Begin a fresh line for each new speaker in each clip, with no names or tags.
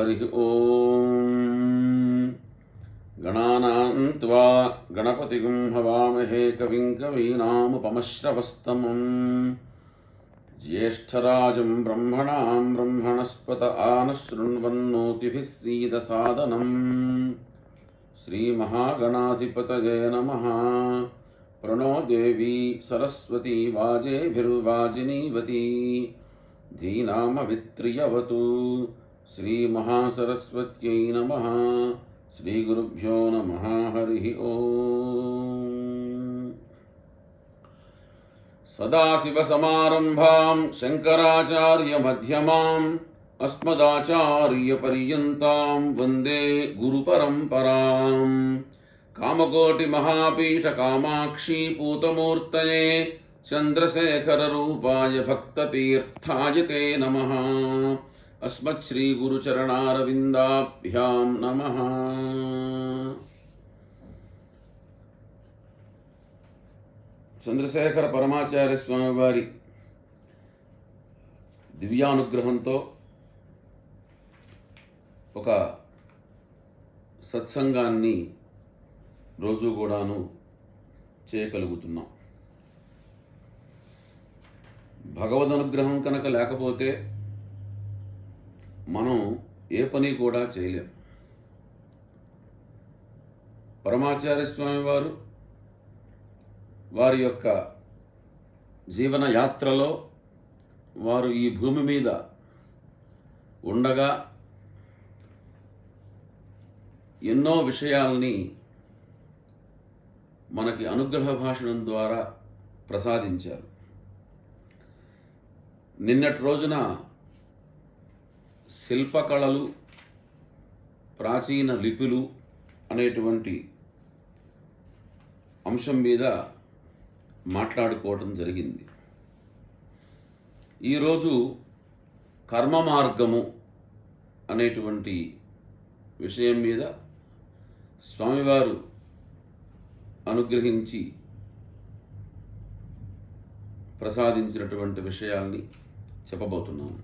हरिः ॐ। गणानां त्वा गणपतिं हवामहे कविं कवीनामुपमश्रवस्तमम् ज्येष्ठराजं ब्रह्मणां ब्रह्मणस्पत आनशृण्वन्नोतिभिः सीदसादनम्। श्रीमहागणाधिपतये नमः। प्रणो देवी सरस्वती वाजेभिर्वाजिनीवती धीनामवित्रियवतु। श्रीमहासरस्वत्यै नमः। श्रीगुरुभ्यो नमः। हरिः ॐ। सदाशिवसमारम्भां शङ्कराचार्यमध्यमाम् अस्मदाचार्यपर्यन्तां वन्दे गुरुपरम्पराम्। कामकोटिमहापीठकामाक्षी पूतमूर्तये चन्द्रशेखररूपाय भक्ततीर्थाय ते नमः। अस्मच्छ्रीगुरुचरणारविन्दाभ्यां नमः। చంద్రశేఖర పరమాచార్య స్వామి వారి దివ్యానుగ్రహంతో ఒక సత్సంగాన్ని రోజు కూడాను చేయగలుగుతున్నాం. భగవద్ అనుగ్రహం కనుక లేకపోతే మనం ఏ పని కూడా చేయలేం. పరమాచార్య స్వామి వారు వారి యొక్క జీవన యాత్రలో వారు ఈ భూమి మీద ఉండగా ఎన్నో విషయాల్ని మనకి అనుగ్రహ భాషణం ద్వారా ప్రసాదించారు. నిన్నటి రోజున శిల్పకళలు, ప్రాచీన లిపులు అనేటువంటి అంశం మీద మాట్లాడుకోవటం జరిగింది. ఈరోజు కర్మ మార్గము అనేటువంటి విషయం మీద స్వామివారు అనుగ్రహించి ప్రసాదించినటువంటి విషయాల్ని చెప్పబోతున్నాను.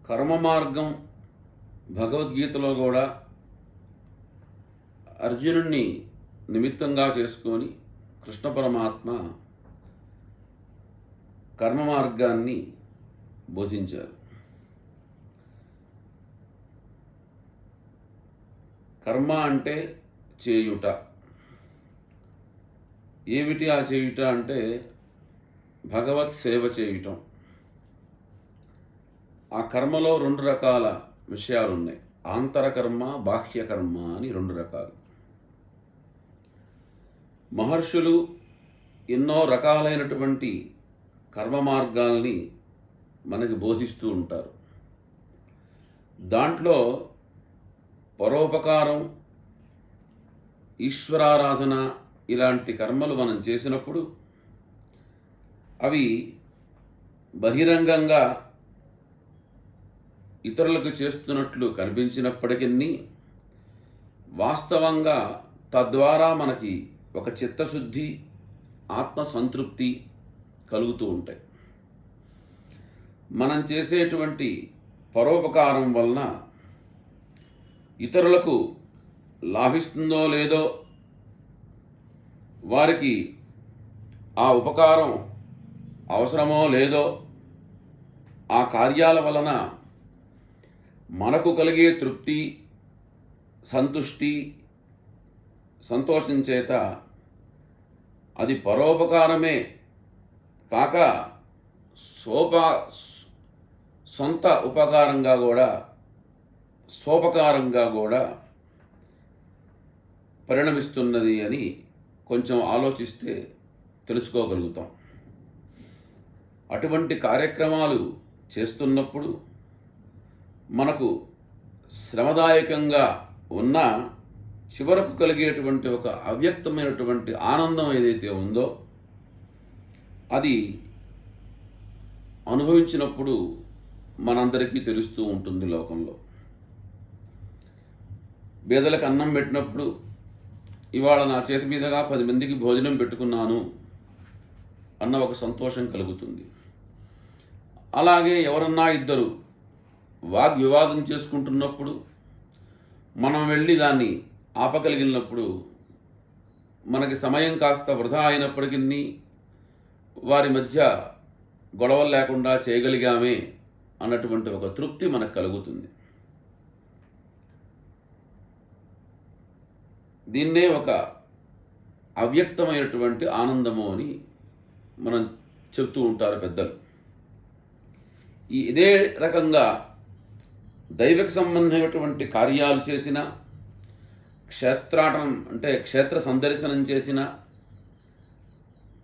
కర్మ మార్గం భగవద్గీతలో కూడా అర్జునుడిని నిమిత్తంగా చేసుకొని కృష్ణ పరమాత్మ కర్మ మార్గాన్ని బోధించారు. కర్మ అంటే చేయుట. ఏమిటి ఆ చేయుట అంటే భగవత్ సేవ చేయటం. ఆ కర్మలో రెండు రకాల విషయాలు ఉన్నాయి. ఆంతరకర్మ, బాహ్యకర్మ అని రెండు రకాలు. మహర్షులు ఎన్నో రకాలైనటువంటి కర్మ మార్గాల్ని మనకి బోధిస్తూ ఉంటారు. దాంట్లో పరోపకారం, ఈశ్వరారాధన ఇలాంటి కర్మలు మనం చేసినప్పుడు అవి బహిరంగంగా ఇతరులకు చేస్తున్నట్లు కనిపించినప్పటికీ వాస్తవంగా తద్వారా మనకి ఒక చిత్తశుద్ధి, ఆత్మసంతృప్తి కలుగుతూ ఉంటాయి. మనం చేసేటువంటి పరోపకారం వలన ఇతరులకు లాభిస్తుందో లేదో, వారికి ఆ ఉపకారం అవసరమో లేదో, ఆ కార్యాల వలన మనకు కలిగే తృప్తి, సంతుష్టి, సంతోషం చేత అది పరోపకారమే కాక సొంత ఉపకారంగా కూడా, సోపకారంగా కూడా పరిణమిస్తున్నది అని కొంచెం ఆలోచిస్తే తెలుసుకోగలుగుతాం. అటువంటి కార్యక్రమాలు చేస్తున్నప్పుడు మనకు శ్రమదాయకంగా ఉన్న చివరకు కలిగేటువంటి ఒక అవ్యక్తమైనటువంటి ఆనందం ఏదైతే ఉందో అది అనుభవించినప్పుడు మనందరికీ తెలుస్తూ ఉంటుంది. లోకంలో పేదలకు అన్నం పెట్టినప్పుడు ఇవాళ నా చేతి మీదుగా 10 మందికి భోజనం పెట్టుకున్నాను అన్న ఒక సంతోషం కలుగుతుంది. అలాగే ఎవరన్నా ఇద్దరు వాగ్వివాదం చేసుకుంటున్నప్పుడు మనం వెళ్ళి దాన్ని ఆపగలిగినప్పుడు మనకి సమయం కాస్త వృధా అయినప్పటికీ వారి మధ్య గొడవలు లేకుండా చేయగలిగామే అన్నటువంటి ఒక తృప్తి మనకు కలుగుతుంది. దీన్నే ఒక అవ్యక్తమైనటువంటి ఆనందము అని మనం చెప్తూ ఉంటారు పెద్దలు. ఇదే రకంగా దైవిక సంబంధమైనటువంటి కార్యాలు చేసిన, క్షేత్రాటనం అంటే క్షేత్ర సందర్శనం చేసిన,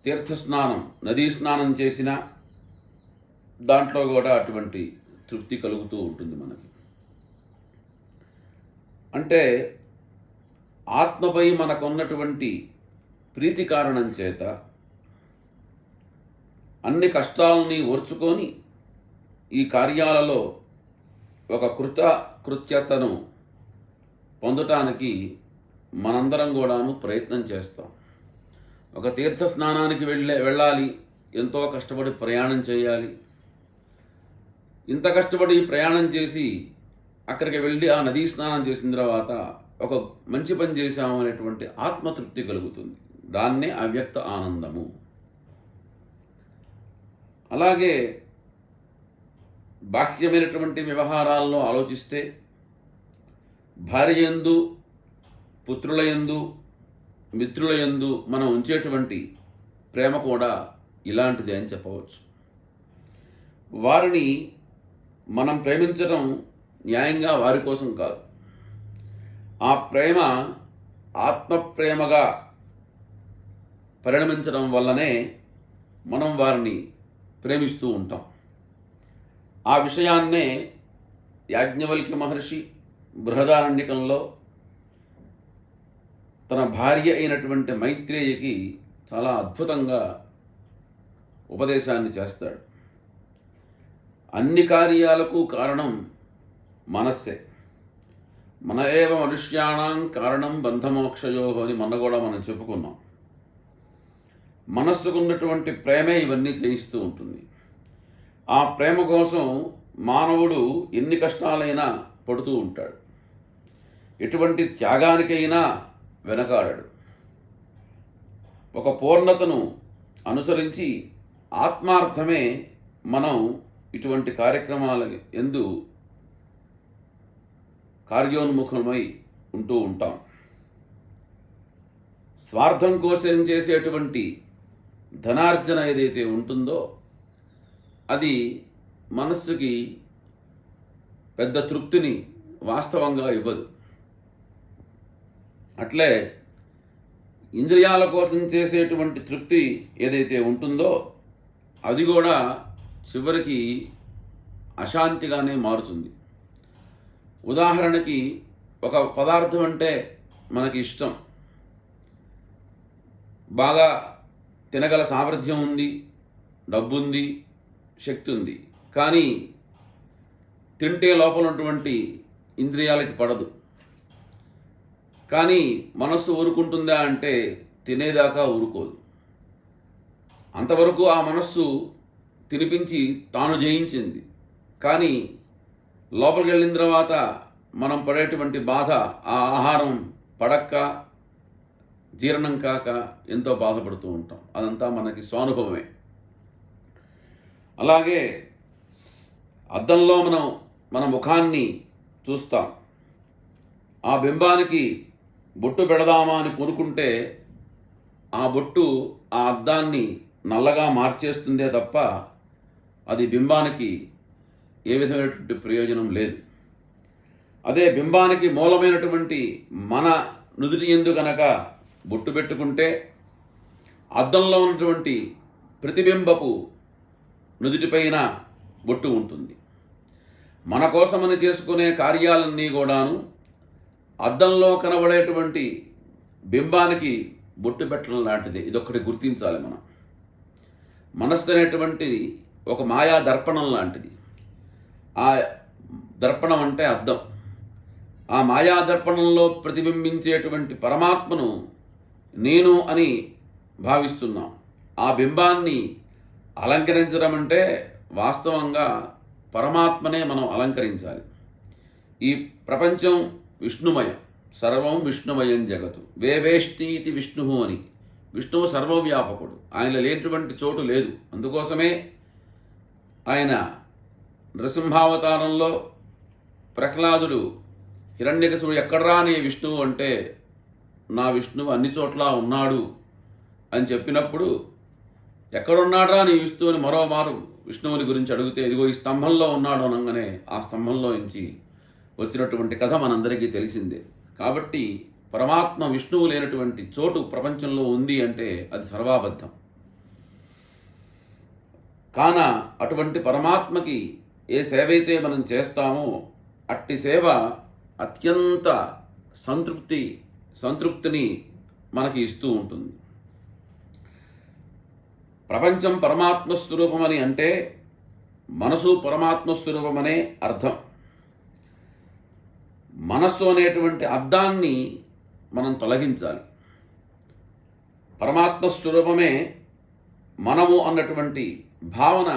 తీర్థస్నానం నదీ స్నానం చేసిన దాంట్లో కూడా అటువంటి తృప్తి కలుగుతూ ఉంటుంది మనకి. అంటే ఆత్మపై మనకున్నటువంటి ప్రీతి కారణం చేత అన్ని కష్టాలని ఓర్చుకొని ఈ కార్యాలలో ఒక కృత్యతను పొందటానికి మనందరం కూడాను ప్రయత్నం చేస్తాం. ఒక తీర్థ స్నానానికి వెళ్ళాలి, ఎంతో కష్టపడి ప్రయాణం చేయాలి. ఇంత కష్టపడి ప్రయాణం చేసి అక్కడికి వెళ్ళి ఆ నదీ స్నానం చేసిన తర్వాత ఒక మంచి పని చేశాము అనేటువంటి ఆత్మతృప్తి కలుగుతుంది. దాన్నే అవ్యక్త ఆనందము. అలాగే బాహ్యమైనటువంటి వ్యవహారాల్లో ఆలోచిస్తే భార్యయందు, పుత్రులయందు, మిత్రులయందు మనం ఉంచేటువంటి ప్రేమ కూడా ఇలాంటిదే అని చెప్పవచ్చు. వారిని మనం ప్రేమించడం న్యాయంగా వారి కోసం కాదు. ఆ ప్రేమ ఆత్మప్రేమగా పరిణమించడం వల్లనే మనం వారిని ప్రేమిస్తూ ఉంటాం. ఆ విషయాన్నే యాజ్ఞవల్క్య మహర్షి బృహదారణ్యకంలో తన భార్య అయినటువంటి మైత్రేయికి చాలా అద్భుతంగా ఉపదేశాన్ని చేస్తాడు. అన్ని కార్యాలకు కారణం మనస్సే. మన ఏవ మనుష్యాణం కారణం బంధమోక్షయో అని మొన్న కూడా మనం చెప్పుకున్నాం. మనస్సుకున్నటువంటి ప్రేమే ఇవన్నీ చేయిస్తూ ఉంటుంది. ఆ ప్రేమ కోసం మానవుడు ఎన్ని కష్టాలైనా పడుతూ ఉంటాడు. ఎటువంటి త్యాగానికైనా వెనకాడాడు. ఒక పూర్ణతను అనుసరించి ఆత్మార్థమే మనం ఇటువంటి కార్యక్రమాల యందు కార్యోన్ముఖమై ఉంటూ ఉంటాం. స్వార్థం కోసం చేసేటువంటి ధనార్జన ఏదైతే ఉంటుందో అది మనస్సుకి పెద్ద తృప్తిని వాస్తవంగా ఇవ్వదు. అట్లే ఇంద్రియాల కోసం చేసేటువంటి తృప్తి ఏదైతే ఉంటుందో అది కూడా చివరికి అశాంతిగానే మారుతుంది. ఉదాహరణకి ఒక పదార్థం అంటే మనకి ఇష్టం, బాగా తినగల సామర్థ్యం ఉంది, డబ్బు ఉంది, శక్తి ఉంది. కానీ తింటే లోపల ఉన్నటువంటి ఇంద్రియాలకి పడదు. కానీ మనస్సు ఊరుకుంటుందా అంటే తినేదాకా ఊరుకోదు. అంతవరకు ఆ మనస్సు తినిపించి తాను జయించింది. కానీ లోపలికి వెళ్ళిన తర్వాత మనం పడేటువంటి బాధ, ఆ ఆహారం పడక్క జీర్ణం కాక ఎంతో బాధపడుతూ ఉంటాం. అదంతా మనకి స్వానుభవమే. అలాగే అద్దంలో మన ముఖాన్ని చూస్తాం. ఆ బింబానికి బొట్టు పెడదామా అని పూనుకుంటే ఆ బొట్టు ఆ అద్దాన్ని నల్లగా మార్చేస్తుందే తప్ప అది బింబానికి ఏ విధమైనటువంటి ప్రయోజనం లేదు. అదే బింబానికి మూలమైనటువంటి మన నుదుటి యందు గనక బొట్టు పెట్టుకుంటే అద్దంలో ఉన్నటువంటి ప్రతిబింబపు నుదుటిపైన బొట్టు ఉంటుంది. మన కోసమని చేసుకునే కార్యాలన్నీ కూడాను అద్దంలో కనబడేటువంటి బింబానికి బొట్టు పెట్టడం లాంటిది. ఇదొక్కటి గుర్తించాలి మనం. మనస్సు అనేటువంటి ఒక మాయా దర్పణం లాంటిది. ఆ దర్పణం అంటే అద్దం. ఆ మాయా దర్పణంలో ప్రతిబింబించేటువంటి పరమాత్మను నేను అని భావిస్తున్నాం. ఆ బింబాన్ని అలంకరించడం అంటే వాస్తవంగా పరమాత్మనే మనం అలంకరించాలి. ఈ ప్రపంచం విష్ణుమయం, సర్వం విష్ణుమయం జగతు, వేవేష్టీతి విష్ణు అని. విష్ణువు సర్వవ్యాపకుడు, ఆయన లేనటువంటి చోటు లేదు. అందుకోసమే ఆయన నృసింహావతారంలో ప్రహ్లాదుడు హిరణ్యకశిపుడు ఎక్కడ్రా నీ విష్ణువు అంటే, నా విష్ణువు అన్ని చోట్ల ఉన్నాడు అని చెప్పినప్పుడు, ఎక్కడున్నాడ్రా నీ విష్ణువు అని మరోమారు విష్ణువుని గురించి అడిగితే, ఇదిగో ఈ స్తంభంలో ఉన్నాడు అనగానే ఆ స్తంభంలో నుంచి వచ్చినటువంటి కథ మనందరికీ తెలిసిందే. కాబట్టి పరమాత్మ విష్ణువు లేనటువంటి చోటు ప్రపంచంలో ఉంది అంటే అది సర్వాబద్ధం. కాన అటువంటి పరమాత్మకి ఏ సేవ అయితే మనం చేస్తామో అట్టి సేవ అత్యంత సంతృప్తిని మనకి ఇస్తూ ఉంటుంది. ప్రపంచం పరమాత్మ స్వరూపమని అంటే మనసు పరమాత్మ స్వరూపమనే అర్థం. మనస్సు అనేటువంటి అర్థాన్ని మనం తొలగించాలి. పరమాత్మ స్వరూపమే మనము అన్నటువంటి భావన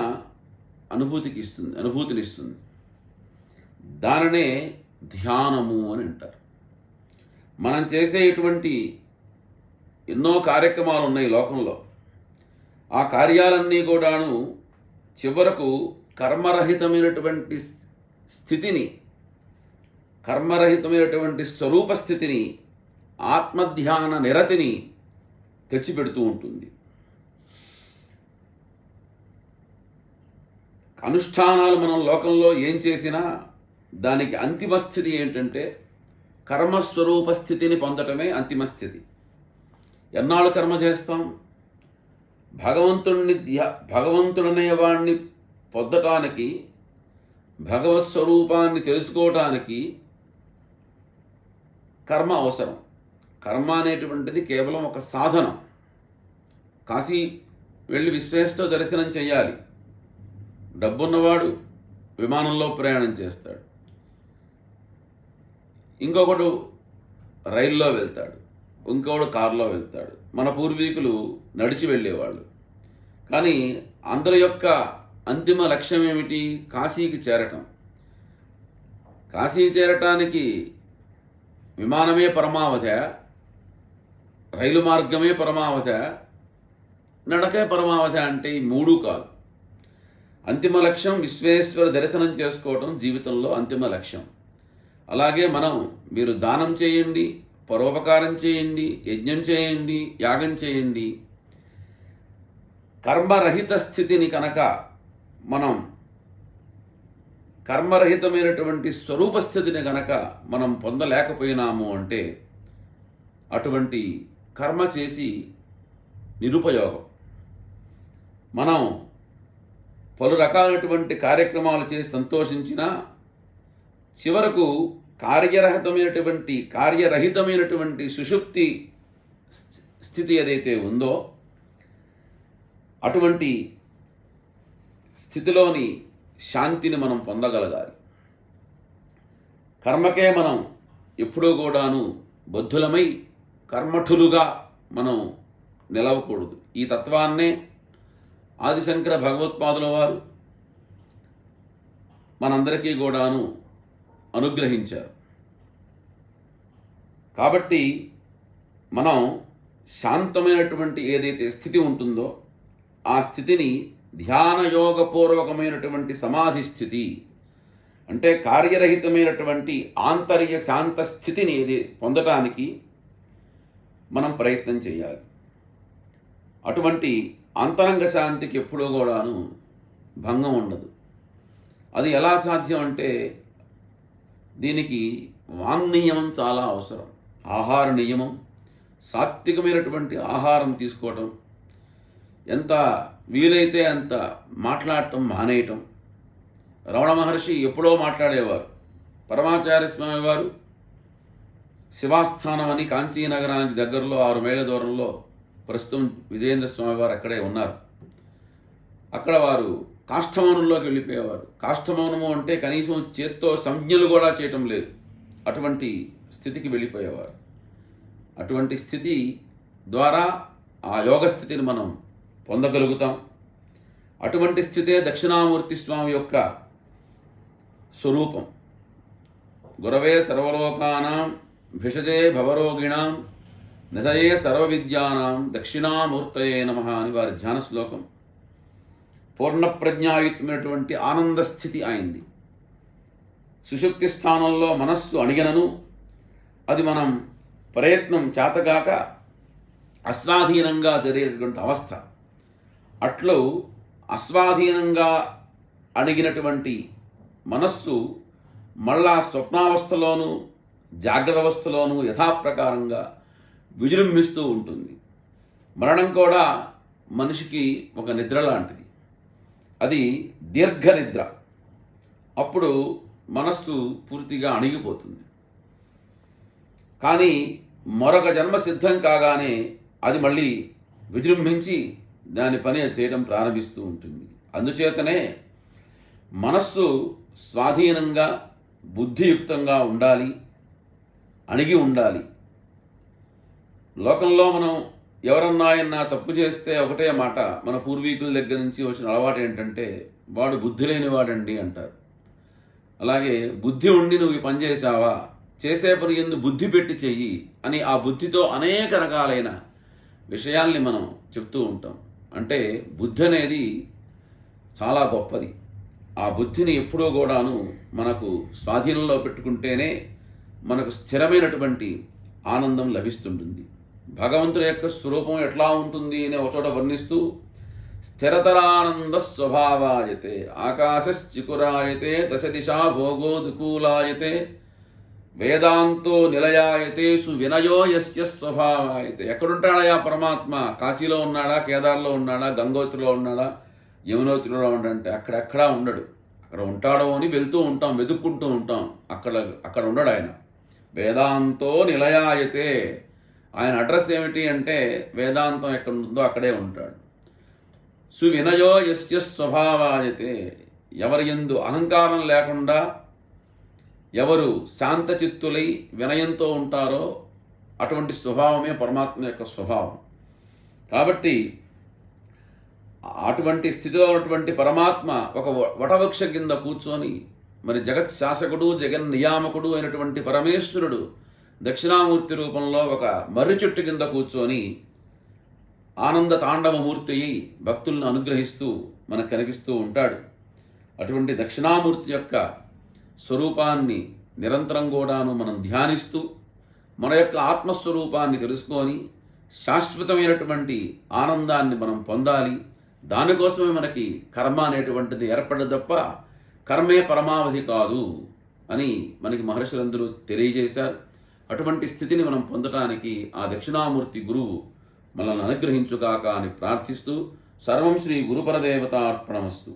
అనుభూతినిస్తుంది. దానినే ధ్యానము అని అంటారు. మనం చేసేటువంటి ఎన్నో కార్యక్రమాలు ఉన్నాయి లోకంలో. ఆ కార్యాలన్నీ కూడాను చివరకు కర్మరహితమైనటువంటి స్వరూప స్థితిని, ఆత్మధ్యాన నిరతిని తెచ్చిపెడుతూ ఉంటుంది. అనుష్ఠానాలు మనం లోకంలో ఏం చేసినా దానికి అంతిమ స్థితి ఏంటంటే కర్మస్వరూప స్థితిని పొందటమే అంతిమ స్థితి. ఎన్నాళ్ళు కర్మ చేస్తాం? భగవంతుడనే వాడిని పొందటానికి, భగవత్ స్వరూపాన్ని తెలుసుకోవటానికి కర్మ అవసరం. కర్మ అనేటువంటిది కేవలం ఒక సాధనం. కాశీ వెళ్ళి విశ్వేశ్వర దర్శనం చేయాలి. డబ్బున్నవాడు విమానంలో ప్రయాణం చేస్తాడు, ఇంకొకడు రైల్లో వెళ్తాడు, ఇంకొకడు కారులో వెళ్తాడు. మన పూర్వీకులు నడిచి వెళ్ళేవాళ్ళు. కానీ అందరి యొక్క అంతిమ లక్ష్యం ఏమిటి? కాశీకి చేరటం. కాశీ చేరటానికి విమానమే పరమావధ, రైలు మార్గమే పరమావధ, నడకే పరమావధ అంటే ఈ మూడు కాదు. అంతిమ లక్ష్యం విశ్వేశ్వర దర్శనం చేసుకోవటం జీవితంలో అంతిమ లక్ష్యం. అలాగే మీరు దానం చేయండి, పరోపకారం చేయండి, యజ్ఞం చేయండి, యాగం చేయండి. కర్మరహిత స్థితిని కనుక మనం, కర్మరహితమైనటువంటి స్వరూప స్థితిని కనుక మనం పొందలేకపోయినాము అంటే అటువంటి కర్మ చేసి నిరుపయోగం. మనం పలు రకాలైనటువంటి కార్యక్రమాలు చేసి సంతోషించినా చివరకు కార్యరహితమైనటువంటి సుషుప్తి స్థితి ఏదైతే ఉందో అటువంటి స్థితిలోని శాంతిని మనం పొందగలగాలి. కర్మకే మనం ఎప్పుడూ కూడాను బద్ధులమై కర్మఠులుగా మనం నిలవకూడదు. ఈ తత్వాన్నే ఆదిశంకర భగవత్పాదుల వారు మనందరికీ కూడాను అనుగ్రహించారు. కాబట్టి మనం శాంతమైనటువంటి ఏదైతే స్థితి ఉంటుందో ఆ స్థితిని ధ్యానయోగపూర్వకమైనటువంటి సమాధి స్థితి అంటే కార్యరహితమైనటువంటి ఆంతర్య శాంత స్థితిని పొందటానికి మనం ప్రయత్నం చేయాలి. అటువంటి అంతరంగ శాంతికి ఎప్పుడూ కూడాను భంగం ఉండదు. అది ఎలా సాధ్యం అంటే దీనికి వాంగ్నియమం చాలా అవసరం. ఆహార నియమం, సాత్వికమైనటువంటి ఆహారం తీసుకోవటం, ఎంత వీలైతే అంత మాట్లాడటం మానేయటం. రమణ మహర్షి ఎప్పుడో మాట్లాడేవారు. పరమాచార్య స్వామి వారు శివాస్థానం అని కాంచీనగరానికి దగ్గరలో 6 మైళ్ళ దూరంలో ప్రస్తుతం విజయేంద్ర స్వామి వారు అక్కడే ఉన్నారు. అక్కడ వారు కాష్ఠమౌనంలోకి వెళ్ళిపోయేవారు. కాష్ఠమౌనము అంటే కనీసం చేత్తో సంజ్ఞలు కూడా చేయటం లేదు, అటువంటి స్థితికి వెళ్ళిపోయేవారు. అటువంటి స్థితి ద్వారా ఆ యోగ స్థితిని మనం పొందగలుగుతాం. అటువంటి స్థితే దక్షిణామూర్తి స్వామి యొక్క స్వరూపం. గురవే సర్వలోకానాం భిషజే భవరోగిణాం నిధయే సర్వవిద్యానాం దక్షిణామూర్తయే నమః అని వారి ధ్యాన శ్లోకం. పూర్ణప్రజ్ఞాయుక్తమైనటువంటి ఆనంద స్థితి అయింది. సుషుప్తి స్థానంలో మనస్సు అణిగినను అది మనం ప్రయత్నం చేతగాక అస్వాధీనంగా జరిగేటువంటి అవస్థ. అట్లు అస్వాధీనంగా అణిగినటువంటి మనస్సు మళ్ళా స్వప్నావస్థలోనూ జాగ్రత్త అవస్థలోనూ యథాప్రకారంగా విజృంభిస్తూ ఉంటుంది. మరణం కూడా మనిషికి ఒక నిద్ర లాంటిది. అది దీర్ఘ నిద్ర. అప్పుడు మనస్సు పూర్తిగా అణిగిపోతుంది. కానీ మరొక జన్మ సిద్ధం కాగానే అది మళ్ళీ విజృంభించి దాని పని చేయడం ప్రారంభిస్తూ ఉంటుంది. అందుచేతనే మనస్సు స్వాధీనంగా బుద్ధియుక్తంగా ఉండాలి, అణిగి ఉండాలి. లోకంలో మనం ఎవరన్నా తప్పు చేస్తే ఒకటే మాట, మన పూర్వీకుల దగ్గర నుంచి వచ్చిన అలవాటు ఏంటంటే వాడు బుద్ధి లేనివాడండి అంటారు. అలాగే బుద్ధి ఉండి నువ్వు ఈ పని చేసావా, చేసే పని ఎందు బుద్ధి పెట్టి చెయ్యి అని ఆ బుద్ధితో అనేక రకాలైన విషయాల్ని మనం చెప్తూ ఉంటాం. అంటే బుద్ధి అనేది చాలా గొప్పది. ఆ బుద్ధిని ఎప్పుడూ కూడాను మనకు స్వాధీనంలో పెట్టుకుంటేనే మనకు స్థిరమైనటువంటి ఆనందం లభిస్తుంటుంది. భగవంతుడి యొక్క స్వరూపం ఎట్లా ఉంటుంది అని ఒక చోట వర్ణిస్తూ స్థిరతరానంద స్వభావాయతే ఆకాశశ్చికురాయతే దశదిశా భోగోదుకూలాయతే వేదాంతో నిలయాయతే సువినయో యస్య స్వభావాయతే. ఎక్కడుంటాడయా పరమాత్మ? కాశీలో ఉన్నాడా, కేదార్లో ఉన్నాడా, గంగోత్రిలో ఉన్నాడా, యమునోత్రిలో ఉన్నాడంటే అక్కడెక్కడా ఉండడు. అక్కడ ఉంటాడో అని వెళ్తూ ఉంటాం, వెతుక్కుంటూ ఉంటాం. అక్కడ ఉండడు ఆయన. వేదాంతో నిలయాయతే. ఆయన అడ్రస్ ఏమిటి అంటే వేదాంతం ఎక్కడ ఉందో అక్కడే ఉంటాడు. సువినయో యస్య స్వభావాయతే. ఎవరి యందు అహంకారం లేకుండా ఎవరు శాంతచిత్తులై వినయంతో ఉంటారో అటువంటి స్వభావమే పరమాత్మ యొక్క స్వభావం. కాబట్టి అటువంటి స్థితిలో ఉన్నటువంటి పరమాత్మ ఒక వటవృక్ష కింద కూర్చొని మరి జగత్ శాసకుడు జగన్ నియామకుడు అయినటువంటి పరమేశ్వరుడు దక్షిణామూర్తి రూపంలో ఒక మర్రి చెట్టు కింద కూర్చొని ఆనంద తాండవమూర్తి అయి భక్తులను అనుగ్రహిస్తూ మనకు కనిపిస్తూ ఉంటాడు. అటువంటి దక్షిణామూర్తి యొక్క స్వరూపాన్ని నిరంతరం కూడాను మనం ధ్యానిస్తూ మన యొక్క ఆత్మస్వరూపాన్ని తెలుసుకొని శాశ్వతమైనటువంటి ఆనందాన్ని మనం పొందాలి. దానికోసమే మనకి కర్మ అనేటువంటిది ఏర్పడదు తప్ప కర్మే పరమావధి కాదు అని మనకి మహర్షులందరూ తెలియజేశారు. అటువంటి స్థితిని మనం పొందటానికి ఆ దక్షిణామూర్తి గురువు మనల్ని అనుగ్రహించుగాక అని ప్రార్థిస్తూ సర్వం శ్రీ గురుపరదేవతార్పణమస్తు.